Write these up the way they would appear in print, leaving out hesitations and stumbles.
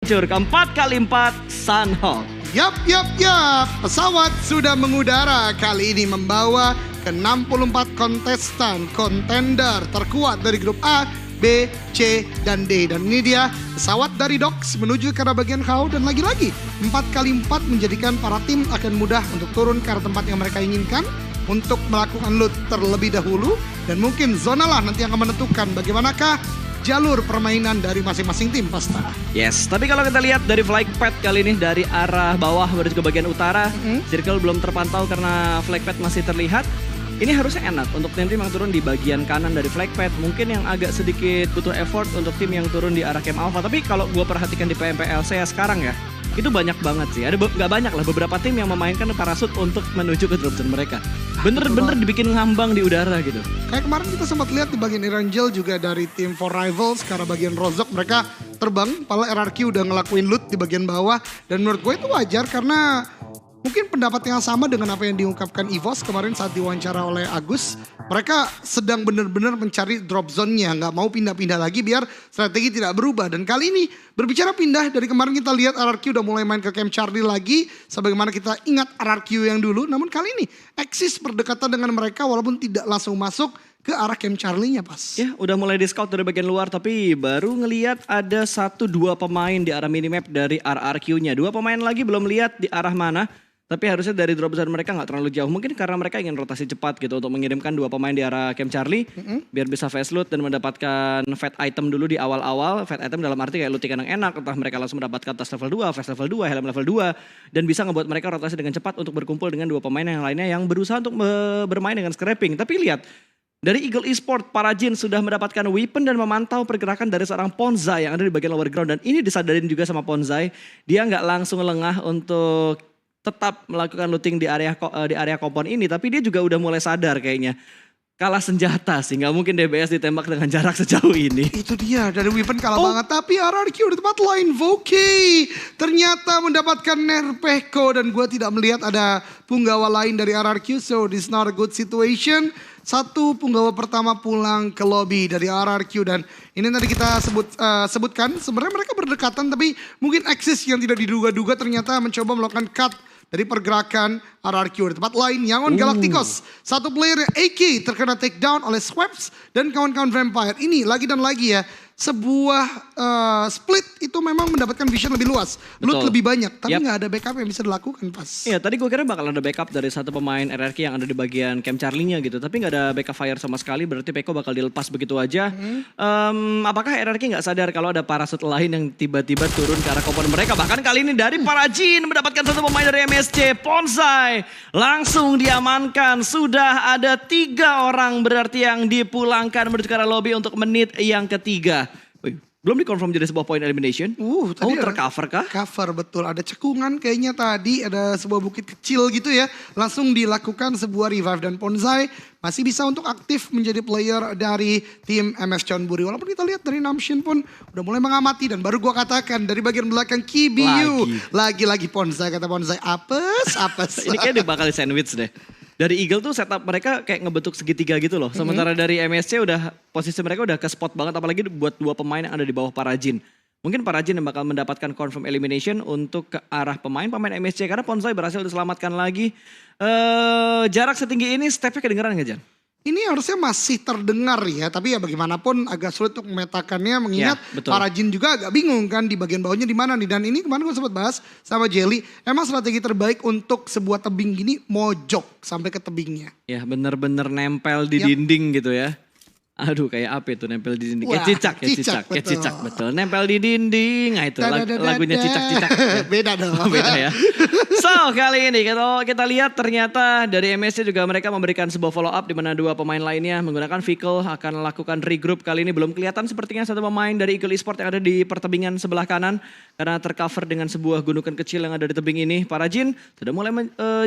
meluncur ke 4x4 Sunhawk. Yap. Pesawat sudah mengudara kali ini membawa ke 64 kontender terkuat dari grup A, B, C, dan D. Dan ini dia pesawat dari Dox menuju ke arah bagian kau. Dan lagi-lagi 4x4 menjadikan para tim akan mudah untuk turun ke arah tempat yang mereka inginkan untuk melakukan loot terlebih dahulu. Dan mungkin zona lah nanti yang akan menentukan bagaimanakah jalur permainan dari masing-masing tim pasta. Yes, tapi kalau kita lihat dari flight path kali ini dari arah bawah menuju ke bagian utara, circle belum terpantau karena flight path masih terlihat. Ini harusnya enak untuk tim-tim yang turun di bagian kanan dari flight path. Mungkin yang agak sedikit butuh effort untuk tim yang turun di arah camp alpha. Tapi kalau gue perhatikan di PMPLC ya sekarang ya, itu banyak banget sih. Ada nggak banyak lah, beberapa tim yang memainkan parasut untuk menuju ke drop zone mereka. Bener-bener dibikin ngambang di udara gitu. Kayak kemarin kita sempat lihat di bagian Erangel juga dari tim For Rivals ke arah bagian Rozok, mereka terbang, padahal RRQ udah ngelakuin loot di bagian bawah. Dan menurut gue itu wajar karena mungkin pendapat yang sama dengan apa yang diungkapkan EVOS kemarin saat diwawancara oleh Agus. Mereka sedang benar-benar mencari drop zone-nya, nggak mau pindah-pindah lagi biar strategi tidak berubah. Dan kali ini berbicara pindah, dari kemarin kita lihat RRQ udah mulai main ke Camp Charlie lagi, sebagaimana kita ingat RRQ yang dulu. Namun kali ini Axis berdekatan dengan mereka walaupun tidak langsung masuk ke arah Camp Charlie-nya pas. Ya, udah mulai di scout dari bagian luar, tapi baru ngelihat ada 1-2 pemain di arah minimap dari RRQ-nya. 2 pemain lagi belum lihat di arah mana. Tapi harusnya dari drop zone mereka nggak terlalu jauh. Mungkin karena mereka ingin rotasi cepat gitu untuk mengirimkan 2 pemain di arah Camp Charlie. Biar bisa fast loot dan mendapatkan fat item dulu di awal-awal. Fat item dalam arti kayak looting yang enak. Entah mereka langsung mendapatkan tas level 2, fast level 2, helm level 2. Dan bisa ngebuat mereka rotasi dengan cepat untuk berkumpul dengan 2 pemain yang lainnya yang berusaha untuk bermain dengan scrapping. Tapi lihat, dari Eagle Esport, Parajin sudah mendapatkan weapon dan memantau pergerakan dari seorang Ponzai yang ada di bagian lower ground. Dan ini disadarin juga sama Ponzai. Dia nggak langsung lengah untuk tetap melakukan looting di area kompon ini, tapi dia juga udah mulai sadar kayaknya kalah senjata sih, nggak mungkin DBS ditembak dengan jarak sejauh ini. Itu dia, dari weapon kalah banget, tapi RRQ di tempat lain, Voki ternyata mendapatkan Nerpeko dan gue tidak melihat ada punggawa lain dari RRQ, so this not a good situation. 1 punggawa pertama pulang ke lobby dari RRQ dan ini tadi kita sebutkan sebenarnya mereka berdekatan tapi mungkin Axis yang tidak diduga-duga ternyata mencoba melakukan cut dari pergerakan RRQ. Di tempat lain, Yangon Galacticos. 1 player AK terkena take down oleh Swaps dan kawan-kawan Vampire. Ini lagi dan lagi ya, sebuah split itu memang mendapatkan vision lebih luas. Loot lebih banyak, tapi nggak ada backup yang bisa dilakukan pas. Iya, tadi gue kira bakal ada backup dari 1 pemain RRQ yang ada di bagian Camp Charlie-nya gitu. Tapi nggak ada backup fire sama sekali, berarti Peko bakal dilepas begitu aja. Apakah RRQ nggak sadar kalau ada parasut lain yang tiba-tiba turun ke arah komponen mereka? Bahkan kali ini dari Parajin mendapatkan 1 pemain dari MSC, Ponzai. Langsung diamankan, sudah ada 3 orang berarti yang dipulangkan menuju ke arah lobby untuk menit yang ketiga. Belum dikonfirm jadi sebuah point elimination. Tadi tercover kah? Cover, betul. Ada cekungan kayaknya tadi, ada sebuah bukit kecil gitu ya. Langsung dilakukan sebuah revive dan Ponzai masih bisa untuk aktif menjadi player dari tim MS Chonburi. Walaupun kita lihat dari Namshin pun udah mulai mengamati dan baru gua katakan dari bagian belakang KBU. Lagi-lagi Ponzai, kata Ponzai, apes. Ini kayak bakal sandwich deh. Dari Eagle tuh setup mereka kayak ngebentuk segitiga gitu loh. Sementara dari MSC udah posisi mereka udah ke spot banget. Apalagi buat 2 pemain yang ada di bawah Parajin. Mungkin Parajin yang bakal mendapatkan confirm elimination untuk ke arah pemain MSC. Karena Ponzai berhasil diselamatkan lagi. Jarak setinggi ini stepnya kedengeran gak Jan? Ini harusnya masih terdengar ya, tapi ya bagaimanapun agak sulit untuk memetakannya mengingat Parajin juga agak bingung kan di bagian bawahnya di mana nih. Dan ini kemarin gue sempat bahas sama Jelly, emang strategi terbaik untuk sebuah tebing gini mojok sampai ke tebingnya. Ya bener-bener nempel di dinding gitu ya. Aduh kayak apa itu nempel di dinding? Cicak, betul. Nempel di dinding, nah itu lagunya cicak-cicak. Beda dong. Beda ya. So kali ini kita lihat ternyata dari MSC juga mereka memberikan sebuah follow up di mana 2 pemain lainnya menggunakan vehicle akan melakukan regroup. Kali ini belum kelihatan sepertinya 1 pemain dari Eagle Esport yang ada di pertebingan sebelah kanan. Karena tercover dengan sebuah gundukan kecil yang ada di tebing ini. Parajin sudah mulai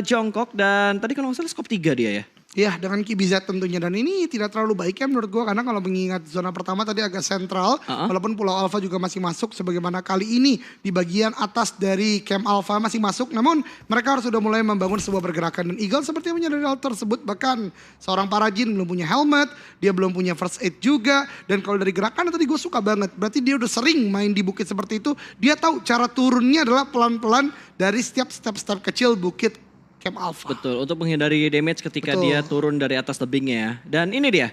jongkok dan tadi kalau nggak salah skop 3 dia ya. Ya, dengan KBZ tentunya. Dan ini tidak terlalu baik ya menurut gue. Karena kalau mengingat zona pertama tadi agak sentral. Walaupun Pulau Alpha juga masih masuk. Sebagaimana kali ini di bagian atas dari Camp Alpha masih masuk. Namun mereka harus sudah mulai membangun sebuah pergerakan. Dan Eagle sepertinya menyadari hal tersebut. Bahkan seorang Parajin belum punya helmet. Dia belum punya first aid juga. Dan kalau dari gerakan tadi gue suka banget. Berarti dia udah sering main di bukit seperti itu. Dia tahu cara turunnya adalah pelan-pelan dari setiap step-step kecil bukit Camp Alpha. Betul, untuk menghindari damage ketika Betul. dia turun dari atas tebingnya ya. Dan ini dia,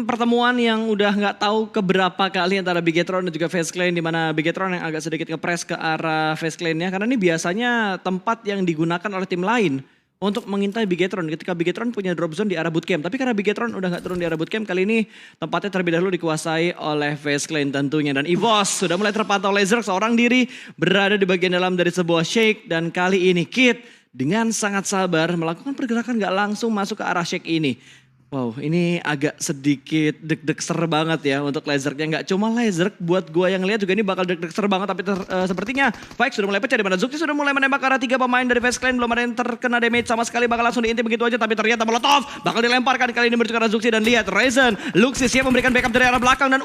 pertemuan yang udah nggak tahu keberapa kali antara Bigetron dan juga Face Clan, di mana Bigetron yang agak sedikit ngepres ke arah Face Clan-nya, karena ini biasanya tempat yang digunakan oleh tim lain untuk mengintai Bigetron ketika Bigetron punya drop zone di arah bootcamp. Tapi karena Bigetron udah nggak turun di arah bootcamp, kali ini tempatnya terlebih dahulu dikuasai oleh Face Clan tentunya. Dan EVOS sudah mulai terpantau laser seorang diri berada di bagian dalam dari sebuah shake. Dan kali ini Kid dengan sangat sabar melakukan pergerakan nggak langsung masuk ke arah shake ini. Wow, ini agak sedikit deg-deg-ser banget ya untuk Lasernya. Nggak cuma Laser, buat gua yang lihat juga ini bakal deg-deg-ser banget. Tapi sepertinya Faik sudah mulai pecah, di mana Zuxi sudah mulai menembak ke arah 3 pemain dari Face Clan. Belum ada yang terkena damage sama sekali, bakal langsung diinti begitu aja. Tapi ternyata Molotov bakal dilemparkan kali ini menuju ke arah Zuxi. Dan lihat Ryzen, Luxi siap memberikan backup dari arah belakang. Dan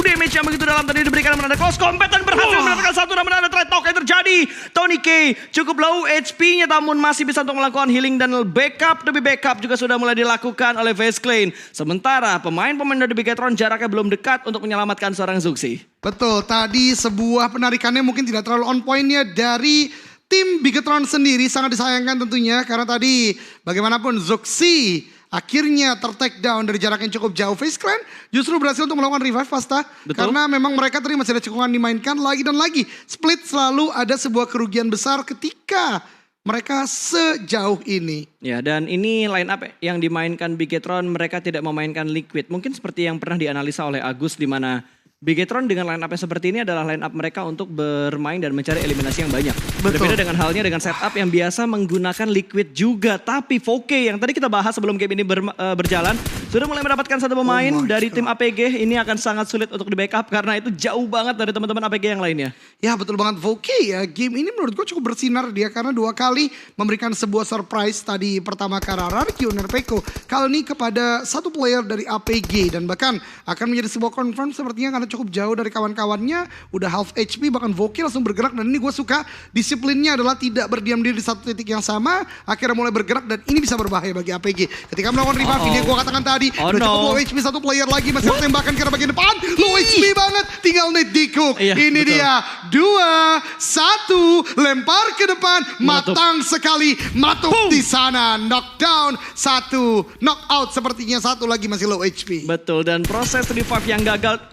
damage yang begitu dalam tadi diberikan, namun ada close combat dan berhasil mendapatkan satu, namun ada trade talk yang terjadi. Tony K cukup low HP-nya, namun masih bisa untuk melakukan healing dan backup demi backup juga sudah mulai dilakukan oleh Face Clan. Sementara pemain-pemain dari Bigetron jaraknya belum dekat untuk menyelamatkan seorang Zuxi. Betul, tadi sebuah penarikannya mungkin tidak terlalu on point-nya dari tim Bigetron sendiri. Sangat disayangkan tentunya karena tadi bagaimanapun Zuxi akhirnya ter-take down dari jarak yang cukup jauh. Face Clan justru berhasil untuk melakukan revive Pasta. Karena memang mereka tadi masih ada cekungan dimainkan lagi dan lagi. Split selalu ada sebuah kerugian besar ketika mereka sejauh ini. Ya, dan ini line up yang dimainkan Bigetron, mereka tidak memainkan Liquid. Mungkin seperti yang pernah dianalisa oleh Agus, di mana Bigetron dengan line up yang seperti ini adalah line up mereka untuk bermain dan mencari eliminasi yang banyak. Berbeda dengan halnya dengan setup yang biasa menggunakan Liquid juga. Tapi 4K yang tadi kita bahas sebelum game ini berjalan, sudah mulai mendapatkan satu pemain dari tim APG. Ini akan sangat sulit untuk di backup karena itu jauh banget dari teman-teman APG yang lainnya. Ya betul banget, Voki ya. Game ini menurut gue cukup bersinar dia karena 2 kali memberikan sebuah surprise. Tadi pertama ke RRQ Nerpeko, kali ini kepada satu player dari APG. Dan bahkan akan menjadi sebuah confirm sepertinya karena cukup jauh dari kawan-kawannya. Udah half HP, bahkan Voki langsung bergerak. Dan ini gue suka disiplinnya adalah tidak berdiam diri di satu titik yang sama. Akhirnya mulai bergerak dan ini bisa berbahaya bagi APG. Ketika melakukan revive, ini gue katakan tadi. Udah cukup low HP, satu player lagi masih ada tembakan ke arah bagian depan. Low HP banget, tinggal net di-cook. Ini betul. Dia 2, 1, lempar ke depan, matang sekali, matuk di sana, knockdown 1, knockout sepertinya satu lagi masih low HP. Betul, dan proses revive yang gagal,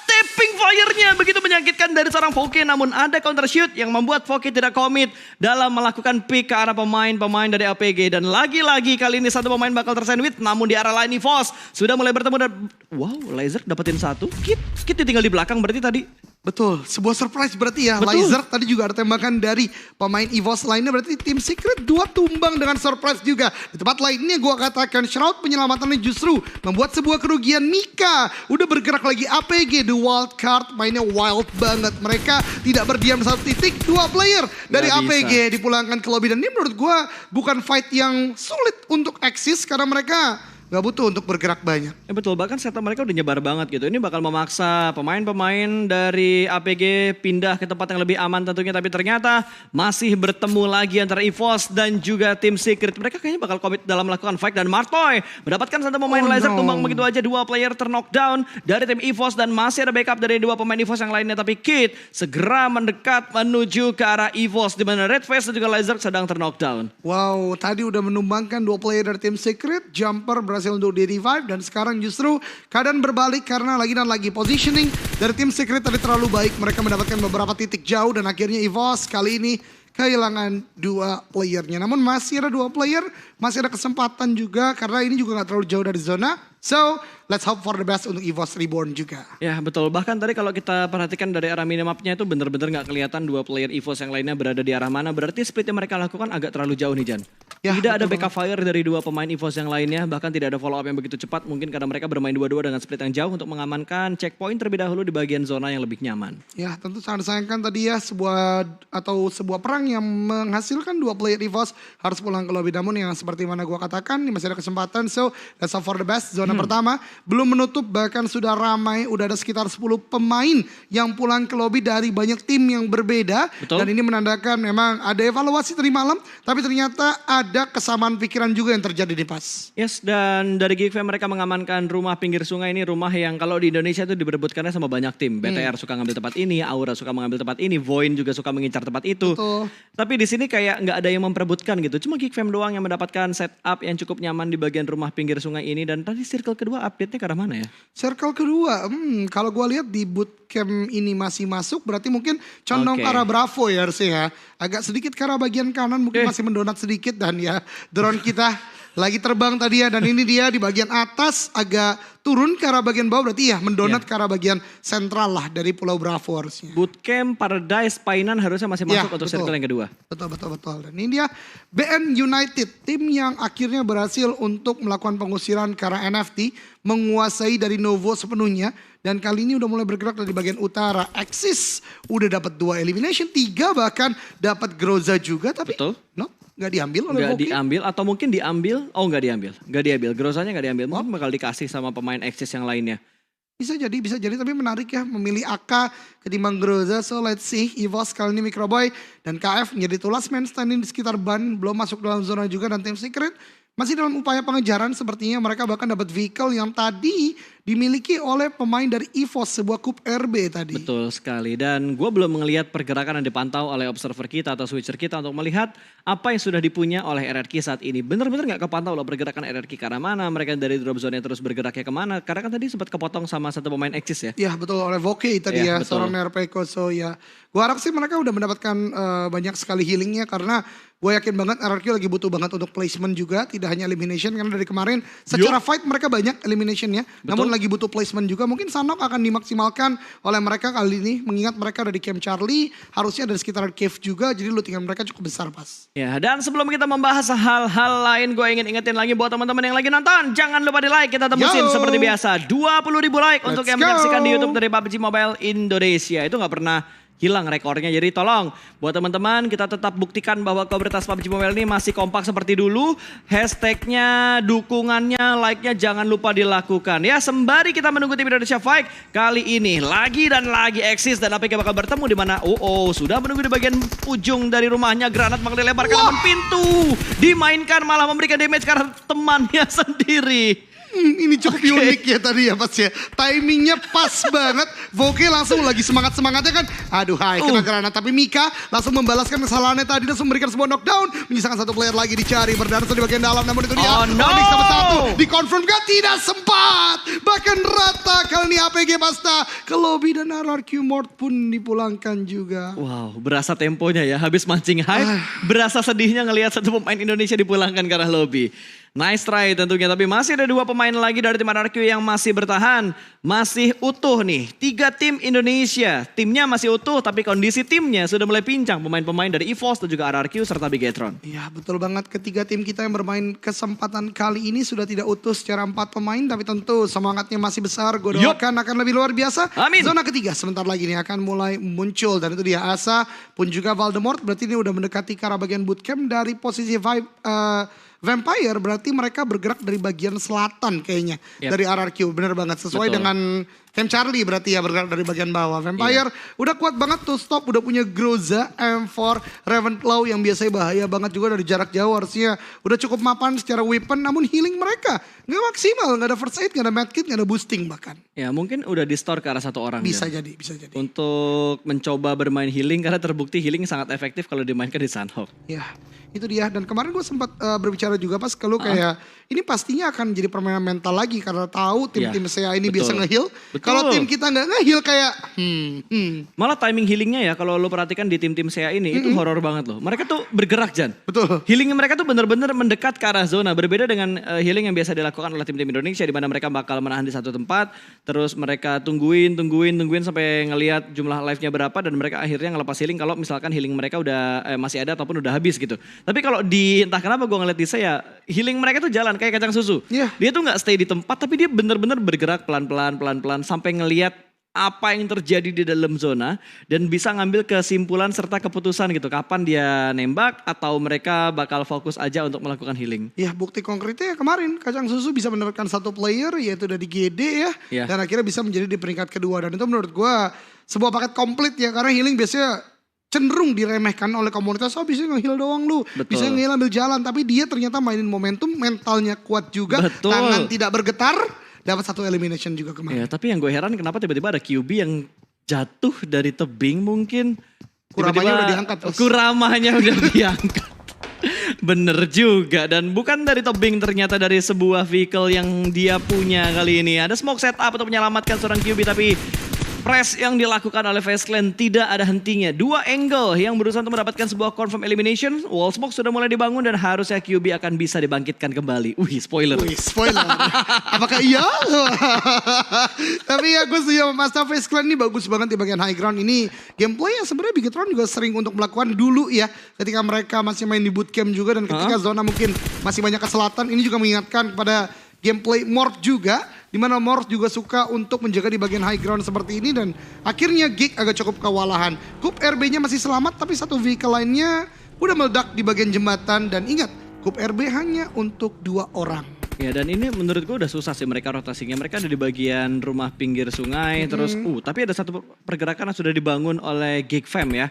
tapping fire-nya begitu menyakitkan dari seorang Voki, namun ada counter shoot yang membuat Voki tidak komit dalam melakukan pick ke arah pemain-pemain dari APG. Dan lagi-lagi kali ini satu pemain bakal tersandwich, namun di arah lain EVOS sudah mulai bertemu dan wow, Laser dapetin satu, Kit tinggal di belakang berarti tadi. Betul, sebuah surprise berarti ya. Betul. Laser tadi juga ada tembakan dari pemain EVOS lainnya, berarti tim Secret 2 tumbang dengan surprise juga. Di tempat lainnya gue katakan Shroud penyelamatannya justru membuat sebuah kerugian. Mika udah bergerak lagi, APG the wild card mainnya wild banget. Mereka tidak berdiam di satu titik, 2 player dari APG dipulangkan ke lobby. Dan ini menurut gue bukan fight yang sulit untuk eksis karena mereka gak butuh untuk bergerak banyak. Ya betul, bahkan setup mereka udah nyebar banget gitu. Ini bakal memaksa pemain-pemain dari APG pindah ke tempat yang lebih aman tentunya. Tapi ternyata masih bertemu lagi antara EVOS dan juga tim Secret. Mereka kayaknya bakal komit dalam melakukan fight. Dan Martoy mendapatkan satu pemain Laser tumbang begitu aja. 2 player terknockdown dari tim EVOS. Dan masih ada backup dari 2 pemain EVOS yang lainnya. Tapi Kid segera mendekat menuju ke arah EVOS. Di mana Red Face dan juga Laser sedang terknockdown. Wow, tadi udah menumbangkan 2 player dari tim Secret. Jumper berhasil untuk di revive dan sekarang justru keadaan berbalik karena lagi dan lagi positioning dari tim Secret tadi terlalu baik. Mereka mendapatkan beberapa titik jauh dan akhirnya EVOS kali ini kehilangan 2 playernya. Namun masih ada 2 player, masih ada kesempatan juga karena ini juga gak terlalu jauh dari zona. So, let's hope for the best untuk EVOS Reborn juga. Ya betul, bahkan tadi kalau kita perhatikan dari arah minimapnya itu bener-bener gak kelihatan dua player EVOS yang lainnya berada di arah mana. Berarti split yang mereka lakukan agak terlalu jauh nih Jan. Ya, Tidak ada betul backup fire dari dua pemain EVOS yang lainnya. Bahkan tidak ada follow up yang begitu cepat. Mungkin karena mereka bermain dua-dua dengan split yang jauh untuk mengamankan checkpoint terlebih dahulu di bagian zona yang lebih nyaman. Ya tentu sangat disayangkan tadi ya sebuah perang yang menghasilkan dua player EVOS harus pulang ke lobby. Namun yang seperti mana gua katakan ini masih ada kesempatan. So let's hope for the best. Zona pertama belum menutup, bahkan sudah ramai. Udah ada sekitar 10 pemain yang pulang ke lobby dari banyak tim yang berbeda. Betul. Dan ini menandakan memang ada evaluasi tadi malam. Tapi ternyata ada kesamaan pikiran juga yang terjadi di PAS. Yes, dan dari Geekfam mereka mengamankan rumah pinggir sungai ini. Rumah yang kalau di Indonesia itu diberebutkannya sama banyak tim. BTR suka ngambil tempat ini, Aura suka mengambil tempat ini, Voin juga suka mengincar tempat itu. Betul. Tapi di sini kayak nggak ada yang memperebutkan gitu. Cuma Geekfam doang yang mendapatkan setup yang cukup nyaman di bagian rumah pinggir sungai ini. Dan tadi circle kedua update-nya ke arah mana ya? Circle kedua, kalau gue lihat di bootcamp ini masih masuk, berarti mungkin condong Oke. ke arah Bravo ya harusnya ya. Agak sedikit ke arah bagian kanan mungkin masih mendonat sedikit dan ya drone kita lagi terbang tadi ya. Dan ini dia di bagian atas agak turun ke arah bagian bawah, berarti ya mendonat ke arah bagian sentral lah dari Pulau Bravo harusnya. Bootcamp, Paradise, Painan harusnya masih masuk Ya, untuk betul. circle yang kedua. Betul. Dan ini dia BN United, tim yang akhirnya berhasil untuk melakukan pengusiran ke arah NFT, menguasai dari Novo sepenuhnya. Dan kali ini udah mulai bergerak dari bagian utara. Axis udah dapat 2 elimination, 3 bahkan dapat Groza juga. Tapi Betul. nggak diambil oleh Nggak Voki. diambil atau mungkin diambil, oh nggak diambil. Grozanya nggak diambil, mungkin bakal dikasih sama pemain Axis yang lainnya. Bisa jadi tapi menarik ya memilih AK ketimbang Groza. So let's see, EVOS kali ini Microboy dan KF menjadi the last man standing di sekitar ban, belum masuk dalam zona juga. Dan tim Secret masih dalam upaya pengejaran, sepertinya mereka bahkan dapat vehicle yang tadi dimiliki oleh pemain dari EVOS, sebuah Cup RB tadi. Betul sekali, dan gue belum melihat pergerakan yang dipantau oleh observer kita atau switcher kita untuk melihat apa yang sudah dipunya oleh RRQ saat ini. Bener-bener gak kepantau loh pergerakan RRQ ke arah mana, mereka dari drop zone terus bergeraknya kemana. Karena kan tadi sempat kepotong sama satu pemain Axis ya. Ya betul, oleh Voki tadi Ya, ya, betul. seorang Nerpeko. So ya, gue harap sih mereka udah mendapatkan banyak sekali healingnya. Karena gue yakin banget RRQ lagi butuh banget untuk placement juga. Tidak hanya elimination, karena dari kemarin secara fight mereka banyak eliminationnya. Namun lagi butuh placement juga. Mungkin Sanok akan dimaksimalkan oleh mereka kali ini. Mengingat mereka ada di Camp Charlie, harusnya ada di sekitar cave juga. Jadi lootingan mereka cukup besar pas. Ya, dan sebelum kita membahas hal-hal lain, gue ingin ingetin lagi buat teman-teman yang lagi nonton, jangan lupa di like, kita tembusin Yo. seperti biasa 20.000 like untuk yang go. menyaksikan di YouTube dari PUBG Mobile Indonesia. Itu nggak pernah hilang rekornya, jadi tolong buat teman-teman kita tetap buktikan bahwa komunitas PUBG Mobile ini masih kompak seperti dulu. Hashtagnya, dukungannya, like-nya jangan lupa dilakukan. Ya, sembari kita menunggu tim Indonesia Fight kali ini lagi dan lagi eksis dan APK bakal bertemu di mana? Sudah menunggu di bagian ujung dari rumahnya. Granat bakal dilemparkan ke pintu, dimainkan malah memberikan damage karena temannya sendiri. Ini cukup unik ya tadi ya pas ya. Timingnya pas banget. Voke langsung lagi semangat-semangatnya kan. Aduh hai kena granat. Tapi Mika langsung membalaskan kesalahannya tadi. Langsung memberikan sebuah knockdown. Menyisakan satu player lagi dicari. Berdarah di bagian dalam. Namun itu dia. Oh, no. Onyx dapat satu. Dikonfirm gak? Tidak sempat. Bahkan rata kali ini APG Pasta ke lobby. Dan RRQ Mort pun dipulangkan juga. Wow, berasa temponya ya. Habis mancing hype, berasa sedihnya ngelihat satu pemain Indonesia dipulangkan ke arah lobby. Nice try tentunya, tapi masih ada 2 pemain lagi dari tim RRQ yang masih bertahan. Masih utuh nih, 3 tim Indonesia. Timnya masih utuh, tapi kondisi timnya sudah mulai pincang. Pemain-pemain dari EVOS dan juga RRQ serta Bigetron. Ya betul banget, ketiga tim kita yang bermain kesempatan kali ini sudah tidak utuh secara 4 pemain. Tapi tentu semangatnya masih besar, gue doakan akan lebih luar biasa. Amin. Zona ketiga sebentar lagi nih akan mulai muncul. Dan itu dia Asa pun juga Voldemort. Berarti ini udah mendekati ke arah bagian bootcamp dari posisi Vampire. Berarti mereka bergerak dari bagian selatan kayaknya. Yep. Dari RRQ, bener banget. Sesuai Betul. dengan Camp Charlie berarti ya bergerak dari bagian bawah. Vampire udah kuat banget tuh stop. Udah punya Groza, M4, Ravenclaw yang biasanya bahaya banget juga dari jarak jauh. Harusnya udah cukup mapan secara weapon. Namun healing mereka gak maksimal. Gak ada first aid, gak ada medkit, gak ada boosting bahkan. Ya mungkin udah di store ke arah satu orang. Bisa Jan. jadi, bisa jadi. Untuk mencoba bermain healing karena terbukti healing sangat efektif kalau dimainkan di Sunhawk. Ya, Itu dia. Dan kemarin gue sempat berbicara juga pas kalau kayak ini pastinya akan jadi permainan mental lagi karena tahu tim-tim saya ini biasa nge-heal. Kalau tim kita nggak nge-heal kayak Malah timing healingnya ya kalau lo perhatikan di tim-tim saya ini itu horor banget loh. Mereka tuh bergerak Jan. Betul. Healing mereka tuh bener-bener mendekat ke arah zona. Berbeda dengan healing yang biasa dilakukan oleh tim-tim Indonesia di mana mereka bakal menahan di satu tempat. Terus mereka tungguin sampai ngelihat jumlah life-nya berapa dan mereka akhirnya ngelepas healing kalau misalkan healing mereka udah masih ada ataupun udah habis gitu. Tapi kalau di entah kenapa gue ngeliat di saya healing mereka tuh jalan kayak kacang susu. Iya. Dia tuh nggak stay di tempat tapi dia bener-bener bergerak pelan-pelan sampai ngelihat apa yang terjadi di dalam zona dan bisa ngambil kesimpulan serta keputusan gitu. Kapan dia nembak atau mereka bakal fokus aja untuk melakukan healing. ya bukti konkretnya ya kemarin Kacang Susu bisa mendapatkan satu player yaitu dari GD ya. Iya. Dan akhirnya bisa menjadi di peringkat kedua. Dan itu menurut gue sebuah paket komplit ya karena healing biasanya cenderung diremehkan oleh komunitas. Oh bisa nge-heal doang lu, Betul. bisa nge-heal ambil jalan. Tapi dia ternyata mainin momentum, mentalnya kuat juga. Betul. Tangan tidak bergetar, dapat satu elimination juga kemarin. Ya, tapi yang gue heran kenapa tiba-tiba ada QB yang jatuh dari tebing mungkin. Kuramanya udah diangkat, Bos. Kuramanya udah diangkat. Bener juga dan bukan dari tebing ternyata dari sebuah vehicle yang dia punya kali ini. Ada smoke setup untuk menyelamatkan seorang QB tapi press yang dilakukan oleh FaZe Clan tidak ada hentinya. Dua angle yang berusaha untuk mendapatkan sebuah confirm elimination. Wall smoke sudah mulai dibangun dan harusnya QB akan bisa dibangkitkan kembali. Spoiler. Wih, spoiler. Apakah iya? Tapi ya gue setuju sama Mas FaZe Clan ini bagus banget di bagian high ground. Ini gameplay yang sebenarnya Bigetron juga sering untuk melakukan dulu ya. Ketika mereka masih main di bootcamp juga dan ketika zona mungkin masih banyak ke selatan. Ini juga mengingatkan kepada gameplay Morph juga. Di mana Morph juga suka untuk menjaga di bagian high ground seperti ini. Dan akhirnya Geek agak cukup kewalahan. Kup RB-nya masih selamat tapi satu vehicle lainnya udah meledak di bagian jembatan. Dan ingat, Kup RB hanya untuk 2 orang. Ya dan ini menurut gue udah susah sih mereka rotasinya. Mereka ada di bagian rumah pinggir sungai terus tapi ada satu pergerakan yang sudah dibangun oleh Geek Fam ya.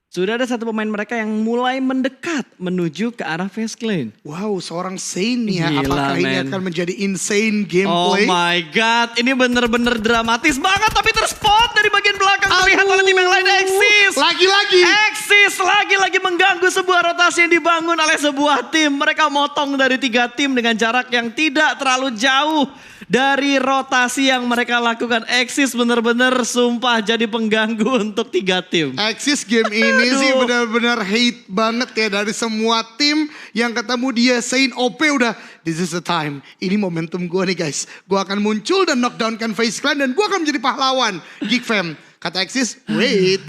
Sudah ada satu pemain mereka yang mulai mendekat menuju ke arah FaZe Clan. Wow, seorang Sane ya. Gila, Apakah ini man. akan menjadi insane Oh gameplay? my god, ini bener-bener dramatis banget tapi terspot dari bagian belakang terlihat oleh tim yang lain Exis. Lagi-lagi. Exis lagi-lagi mengganggu sebuah rotasi yang dibangun oleh sebuah tim. Mereka motong dari 3 tim dengan jarak yang tidak terlalu jauh dari rotasi yang mereka lakukan. Exis bener-bener sumpah jadi pengganggu untuk 3 tim. Axis game ini sih Aduh. benar-benar hate banget ya dari semua tim yang ketemu dia Sane OP udah this is the time. Ini momentum gue nih guys. Gue akan muncul dan knockdownkan FaZe Clan dan gue akan menjadi pahlawan. Geek Fam. Kata Axis, wait.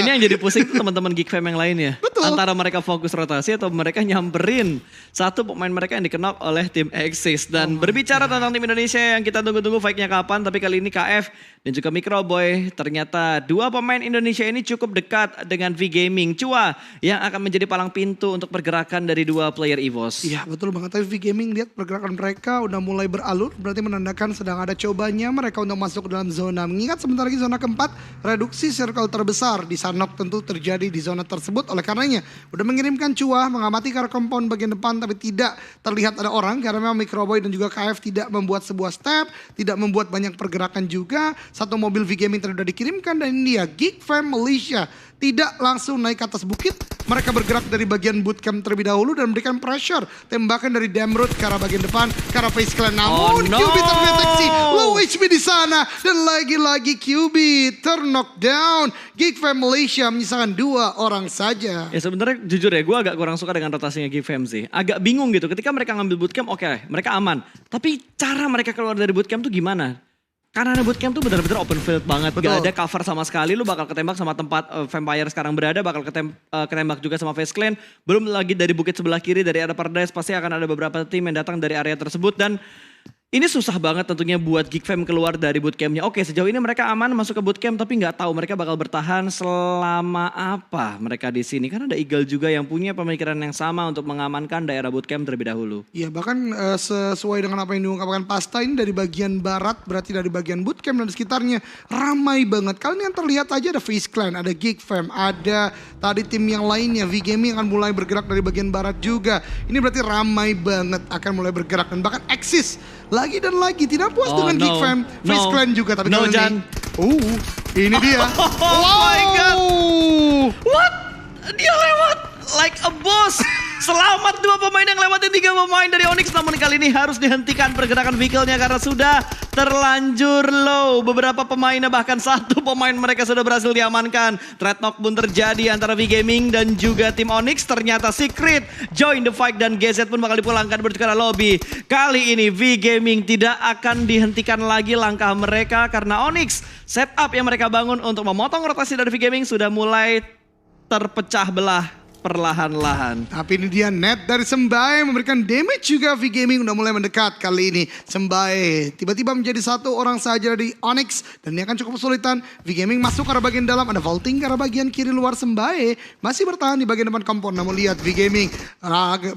Ini yang jadi pusing tuh teman-teman Geek Fam yang lain ya. Betul. Antara mereka fokus rotasi atau mereka nyamperin satu pemain mereka yang dikenok oleh tim Axis. Dan berbicara tentang tim Indonesia yang kita tunggu-tunggu fight-nya kapan. Tapi kali ini KF dan juga Microboy. Ternyata 2 pemain Indonesia ini cukup dekat dengan V-Gaming. Cua yang akan menjadi palang pintu untuk pergerakan dari 2 player EVOS. Iya betul banget. Tapi V-Gaming lihat pergerakan mereka udah mulai beralur. Berarti menandakan sedang ada cobanya mereka untuk masuk ke dalam zona. Mengingat sebentar lagi zona keempat. Reduksi circle terbesar di Sanok tentu terjadi di zona tersebut. Oleh karenanya udah mengirimkan Cua mengamati ke arah compound bagian depan tapi tidak terlihat ada orang karena memang Microboy dan juga KF tidak membuat sebuah step, tidak membuat banyak pergerakan juga. Satu mobil V-Gaming tadi sudah dikirimkan dan ini dia Geek Fam Malaysia tidak langsung naik ke atas bukit. Mereka bergerak dari bagian bootcamp terlebih dahulu dan memberikan pressure. Tembakan dari Damrut ke arah bagian depan, ke arah FaZe Clan. Namun no. QB terdeteksi, low HP di sana. Dan lagi-lagi QB knockdown. Geek Fam Malaysia menyisakan 2 orang saja. Ya sebenarnya jujur ya gue agak kurang suka dengan rotasinya Geek Fam sih. Agak bingung gitu ketika mereka ngambil bootcamp oke, mereka aman. Tapi cara mereka keluar dari bootcamp tuh gimana? Karena ada bootcamp tuh benar-benar open field banget. Betul. Gak ada cover sama sekali. Lu bakal ketembak sama tempat Vampire sekarang berada. Bakal ketembak juga sama FaZe Clan. Belum lagi dari bukit sebelah kiri dari arah Paradise. Pasti akan ada beberapa tim yang datang dari area tersebut. Dan ini susah banget tentunya buat Geek Fam keluar dari bootcampnya. Oke sejauh ini mereka aman masuk ke bootcamp. Tapi gak tahu mereka bakal bertahan selama apa mereka di sini. Karena ada Eagle juga yang punya pemikiran yang sama untuk mengamankan daerah bootcamp terlebih dahulu. Iya bahkan sesuai dengan apa yang diungkapkan Pasta ini dari bagian barat berarti dari bagian bootcamp dan sekitarnya ramai banget. Kalian yang terlihat aja ada FaZe Clan, ada Geek Fam, ada tadi tim yang lainnya V-Gaming akan mulai bergerak dari bagian barat juga. Ini berarti ramai banget akan mulai bergerak dan bahkan Axis lagi dan lagi tidak puas dengan Geek Fam, FaZe Clan juga tapi kali Jan. ini dia. Oh my god. What? Dia lewat like a boss. selamat 2 pemain yang lewatin 3 pemain dari Onyx. Namun kali ini harus dihentikan pergerakan vehicle-nya karena sudah terlanjur low. Beberapa pemainnya bahkan 1 pemain mereka sudah berhasil diamankan. Trade knock pun terjadi antara V-Gaming dan juga tim Onyx. Ternyata Secret join the fight dan GZ pun bakal dipulangkan menuju ke arah lobby. Kali ini V-Gaming tidak akan dihentikan lagi langkah mereka karena Onyx setup yang mereka bangun untuk memotong rotasi dari V-Gaming sudah mulai terpecah belah perlahan-lahan. Tapi ini dia net dari Sembai memberikan damage juga. V-Gaming udah mulai mendekat kali ini. Sembai tiba-tiba menjadi 1 orang saja dari Onyx dan ini akan cukup kesulitan. V-Gaming masuk ke arah bagian dalam, ada vaulting ke arah bagian kiri luar. Sembai masih bertahan di bagian depan compound. Namun lihat V-Gaming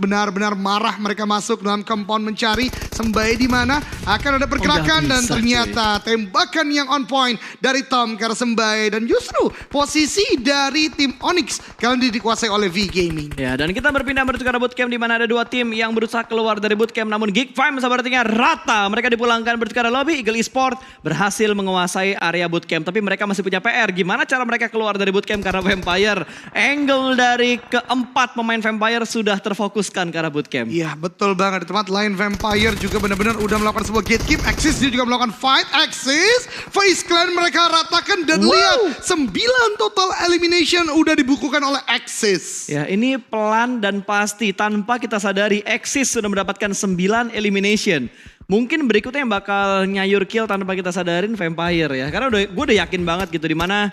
benar-benar marah, mereka masuk dalam compound mencari Sembai di mana akan ada pergerakan dan ternyata tembakan yang on point dari Tom ke arah Sembai dan justru posisi dari tim Onyx kali ini dikuasai oleh V-Gaming. Ya, dan kita berpindah menuju ke arah bootcamp di mana ada 2 tim yang berusaha keluar dari bootcamp namun Geek Fam sepertinya rata. Mereka dipulangkan menuju ke arah lobby. Eagle Esport berhasil menguasai area bootcamp tapi mereka masih punya PR. Gimana cara mereka keluar dari bootcamp karena Vampire angle dari keempat pemain Vampire sudah terfokuskan ke arah bootcamp. Iya, betul banget. Di tempat lain Vampire juga benar-benar udah melakukan sebuah gatekeep. Axis dia juga melakukan fight. Axis, Face Clan mereka ratakan dan lihat 9 total elimination udah dibukukan oleh Axis. Ya, ini pelan dan pasti tanpa kita sadari Axis sudah mendapatkan 9 elimination. Mungkin berikutnya yang bakal nyayur kill tanpa kita sadarin Vampire ya. Karena gue udah yakin banget gitu di mana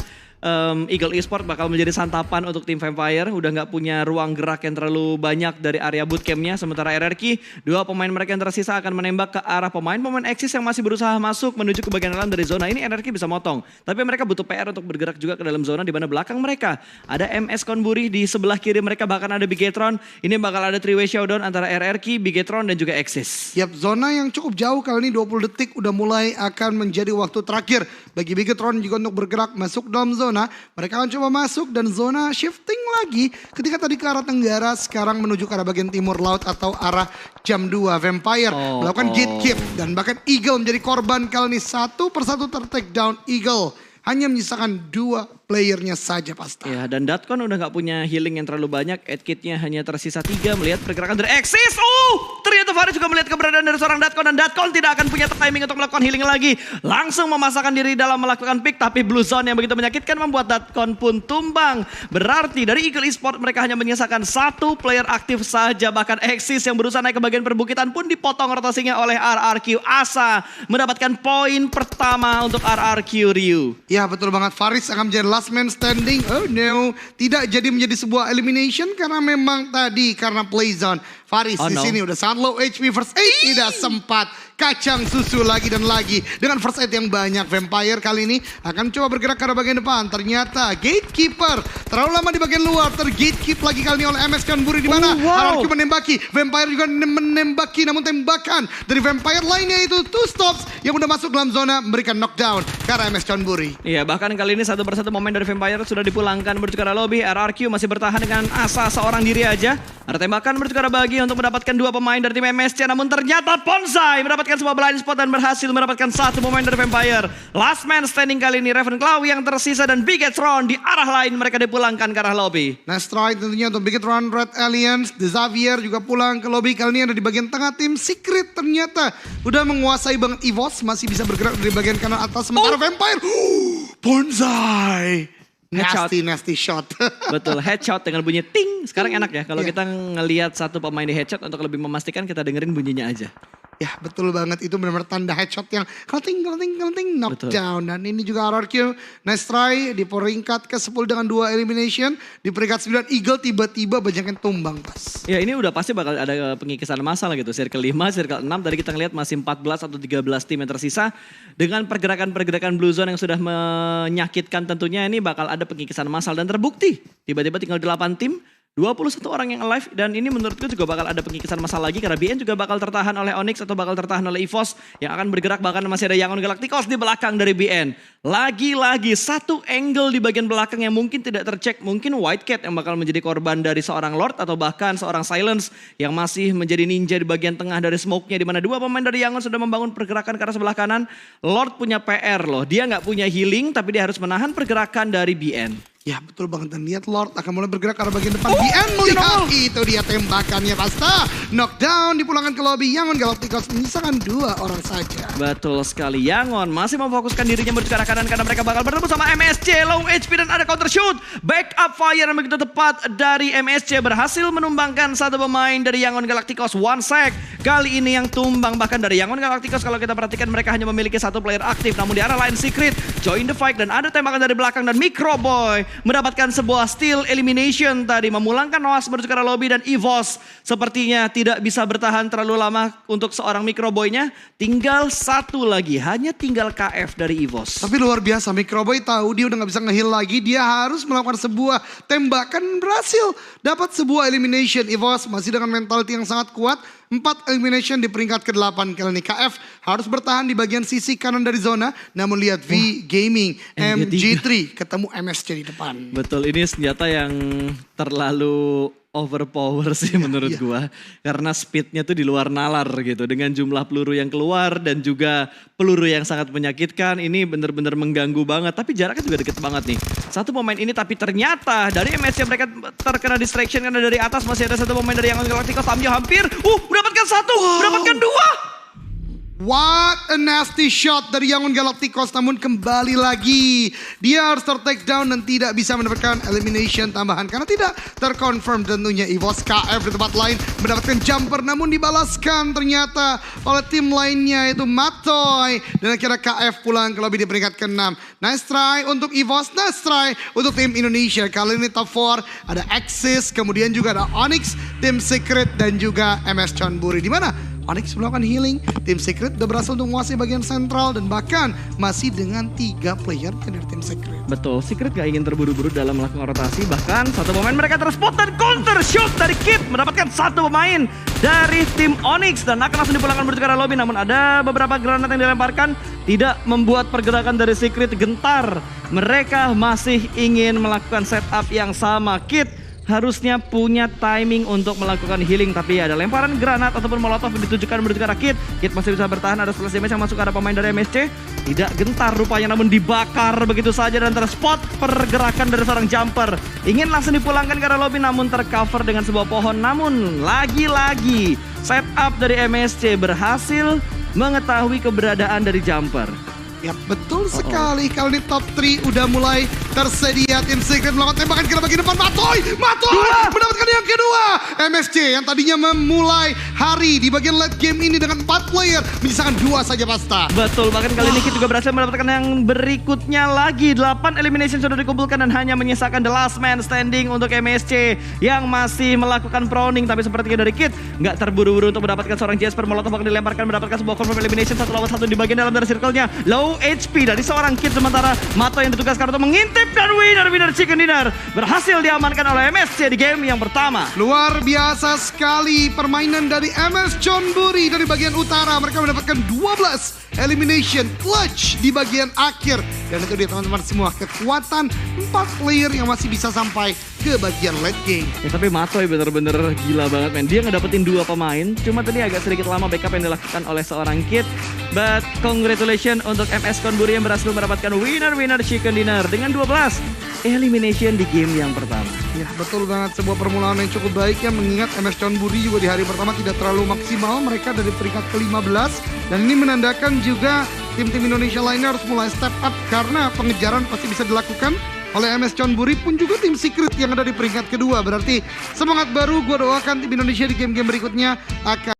Eagle Esport bakal menjadi santapan untuk tim Vampire. Udah gak punya ruang gerak yang terlalu banyak dari area bootcampnya. Sementara RRQ, 2 pemain mereka yang tersisa akan menembak ke arah pemain Axis yang masih berusaha masuk menuju ke bagian dalam dari zona. Ini RRQ bisa motong. Tapi mereka butuh PR untuk bergerak juga ke dalam zona di mana belakang mereka ada MS Konburi, di sebelah kiri mereka bahkan ada Bigetron. Ini bakal ada 3-way showdown antara RRQ, Bigetron dan juga Axis. Yap, zona yang cukup jauh kali ini 20 detik udah mulai akan menjadi waktu terakhir bagi Bigetron juga untuk bergerak masuk dalam zona. Mereka akan coba masuk dan zona shifting lagi. Ketika tadi ke arah tenggara, sekarang menuju ke arah bagian timur laut atau arah jam 2. Vampire melakukan gatekeep dan bahkan Eagle menjadi korban kali ini. 1 persatu ter-take down Eagle. Hanya menyisakan 2 playernya saja pasti. Ya, dan Datkon udah gak punya healing yang terlalu banyak. Edkitnya hanya tersisa 3 melihat pergerakan dari Axis. Ternyata Faris juga melihat keberadaan dari seorang Datkon. Dan Datkon tidak akan punya timing untuk melakukan healing lagi. Langsung memasakkan diri dalam melakukan pick. Tapi Blue Zone yang begitu menyakitkan membuat Datkon pun tumbang. Berarti dari Eagle Esport mereka hanya menyisakan 1 player aktif saja. Bahkan Axis yang berusaha naik ke bagian perbukitan pun dipotong rotasinya oleh RRQ. Asa mendapatkan poin pertama untuk RRQ Ryu. Ya, betul banget. Faris akan menjadi last man standing. Oh no, tidak jadi menjadi sebuah elimination karena memang tadi karena play zone. Faris di sini udah sangat low HP, first aid tidak sempat. Kacang susu lagi dan lagi. Dengan first aid yang banyak, Vampire kali ini akan coba bergerak ke arah bagian depan. Ternyata Gatekeeper terlalu lama di bagian luar. Tergatekeep lagi kali ini oleh MS Konburi di mana RRQ menembaki. Vampire juga menembaki, namun tembakan dari Vampire lainnya itu 2 stops yang udah masuk dalam zona memberikan knockdown ke arah MS Konburi. Iya, bahkan kali ini 1 persatu pemain dari Vampire sudah dipulangkan menuju ke arah lobby. RRQ masih bertahan dengan asa seorang diri aja. Ada tembakan menuju ke arah bagi untuk mendapatkan 2 pemain dari tim MSC. Namun ternyata Bonsai mendapatkan sebuah blind spot dan berhasil mendapatkan 1 pemain dari Vampire. Last man standing kali ini Ravenclaw yang tersisa dan Bigetron di arah lain mereka dipulangkan ke arah lobby. Nice try tentunya untuk Bigetron Red Alliance. The Xavier juga pulang ke lobby kali ini ada di bagian tengah. Tim Secret ternyata udah menguasai banget EVOS. Masih bisa bergerak dari bagian kanan atas. Sementara Vampire Bonsai nasty shot. Betul, headshot dengan bunyi ting. Sekarang enak ya kalau kita ngelihat 1 pemain di headshot, untuk lebih memastikan kita dengerin bunyinya aja. Ya, betul banget, itu benar-benar tanda headshot yang kelenting knockdown. Dan ini juga RRQ nice try di peringkat ke-10 dengan 2 elimination. Di peringkat 9 Eagle tiba-tiba banyaknya tumbang pas. Ya, ini udah pasti bakal ada pengikisan masalah gitu. Circle 5, Circle 6 tadi kita ngelihat masih 14 atau 13 tim yang tersisa. Dengan pergerakan-pergerakan Blue Zone yang sudah menyakitkan tentunya, ini bakal ada pengikisan massal dan terbukti. Tiba-tiba tinggal 8 tim. 21 orang yang alive dan ini menurutku juga bakal ada pengikisan masalah lagi karena BN juga bakal tertahan oleh Onyx atau bakal tertahan oleh EVOS yang akan bergerak, bahkan masih ada Yangon Galacticos di belakang dari BN. Lagi-lagi 1 angle di bagian belakang yang mungkin tidak tercek, mungkin White Cat yang bakal menjadi korban dari seorang Lord atau bahkan seorang Silence yang masih menjadi ninja di bagian tengah dari smoke-nya, di mana 2 pemain dari Yangon sudah membangun pergerakan ke arah sebelah kanan. Lord punya PR loh, dia nggak punya healing tapi dia harus menahan pergerakan dari BN. Ya betul banget, dan lihat Lord akan mulai bergerak ke arah bagian depan. BN melihat itu dia tembakannya Pasta. Knockdown dipulangkan ke lobby. Yangon Galacticos menyisakan 2 orang saja. Betul sekali, Yangon masih memfokuskan dirinya menuju ke arah kanan karena mereka bakal bertemu sama MSC. Low HP dan ada counter shoot. Backup fire yang begitu tepat dari MSC berhasil menumbangkan satu pemain dari Yangon Galacticos. One sec. Kali ini yang tumbang bahkan dari Yangon Galacticos, kalau kita perhatikan mereka hanya memiliki 1 player aktif. Namun di arah lain Secret join the fight dan ada tembakan dari belakang dan Microboy mendapatkan sebuah steal elimination tadi, memulangkan Noas menuju ke arah lobby dan EVOS sepertinya tidak bisa bertahan terlalu lama untuk seorang Microboy-nya. Tinggal 1 lagi, hanya tinggal KF dari EVOS. Tapi luar biasa, Microboy tahu dia udah gak bisa nge-heal lagi. Dia harus melakukan sebuah tembakan, berhasil dapat sebuah elimination. EVOS masih dengan mentality yang sangat kuat. 4 elimination di peringkat ke-8. Kali ini KF harus bertahan di bagian sisi kanan dari zona. Namun lihat V Gaming, MG3 ketemu MSC di depan. Betul, ini senjata yang terlalu overpower sih menurut gua. Karena speednya tuh di luar nalar gitu. Dengan jumlah peluru yang keluar dan juga peluru yang sangat menyakitkan. Ini bener-bener mengganggu banget. Tapi jaraknya juga deket banget nih. 1 pemain ini tapi ternyata dari MSC mereka terkena distraction karena dari atas masih ada 1 pemain dari Yangon Galacticos. Tamnya hampir, mendapatkan 1, mendapatkan 2. What a nasty shot dari Yangon Galacticos, namun kembali lagi dia harus ter-take down dan tidak bisa mendapatkan elimination tambahan karena tidak terkonfirm tentunya. EVOS KF di tempat lain mendapatkan jumper namun dibalaskan ternyata oleh tim lainnya yaitu Matoy, dan akhirnya KF pulang ke lobby di peringkat ke-6. Nice try untuk EVOS, nice try untuk tim Indonesia. Kali ini top 4 ada Axis, kemudian juga ada Onyx, tim Secret dan juga MS Chonburi. Di mana Onyx melakukan healing, tim Secret udah berhasil untuk menguasai bagian sentral dan bahkan masih dengan 3 player dari tim Secret. Betul, Secret gak ingin terburu-buru dalam melakukan rotasi. Bahkan 1 pemain mereka terspot dan counter shoot dari Kit mendapatkan 1 pemain dari tim Onyx dan akan langsung dipulangkan menuju ke arah lobby. Namun ada beberapa granat yang dilemparkan tidak membuat pergerakan dari Secret gentar. Mereka masih ingin melakukan setup yang sama. Kit harusnya punya timing untuk melakukan healing, tapi ada lemparan granat ataupun molotov yang ditujukan menuju ke arah Kit. Kit masih bisa bertahan, ada splash damage yang masuk ke arah pemain dari MSC. Tidak gentar rupanya namun dibakar begitu saja dan terspot pergerakan dari seorang jumper. Ingin langsung dipulangkan ke arah lobby namun tercover dengan sebuah pohon. Namun lagi-lagi setup dari MSC berhasil mengetahui keberadaan dari jumper. Ya betul sekali, kali ini top 3 udah mulai tersedia. Tim Secret melakukan tembakan ke bagian depan. Matoy mendapatkan yang kedua. MSC yang tadinya memulai hari di bagian late game ini dengan 4 player menyisakan 2 saja Pasta. Betul, bahkan kali ini kita juga berhasil mendapatkan yang berikutnya lagi. 8 elimination sudah dikumpulkan dan hanya menyisakan the last man standing untuk MSC yang masih melakukan proning. Tapi sepertinya dari Kit nggak terburu-buru untuk mendapatkan seorang Jasper. Molotov bakal dilemparkan mendapatkan sebuah confirm elimination 1 lawan 1 di bagian dalam dari circle-nya. Low HP dari seorang Kit, sementara Mato yang ditugaskan untuk mengintip dan winner chicken dinner berhasil diamankan oleh MSC di game yang pertama. Luar biasa sekali permainan dari MS Chonburi dari bagian utara. Mereka mendapatkan 12 elimination clutch di bagian akhir. Dan itu dia teman-teman semua, kekuatan 4 player yang masih bisa sampai ke bagian late game. Ya, tapi Matoy bener-bener gila banget men. Dia ngedapetin 2 pemain. Cuma tadi agak sedikit lama backup yang dilakukan oleh seorang Kit. But congratulations untuk MS Chonburi yang berhasil mendapatkan winner chicken dinner dengan 12 elimination di game yang pertama. Ya betul banget, sebuah permulaan yang cukup baik ya, mengingat MS Chonburi juga di hari pertama tidak terlalu maksimal. Mereka dari peringkat ke-15 dan ini menandakan juga tim-tim Indonesia lainnya harus mulai step up karena pengejaran pasti bisa dilakukan oleh MS Chonburi pun juga tim Secret yang ada di peringkat kedua. Berarti semangat baru, gue doakan tim Indonesia di game-game berikutnya akan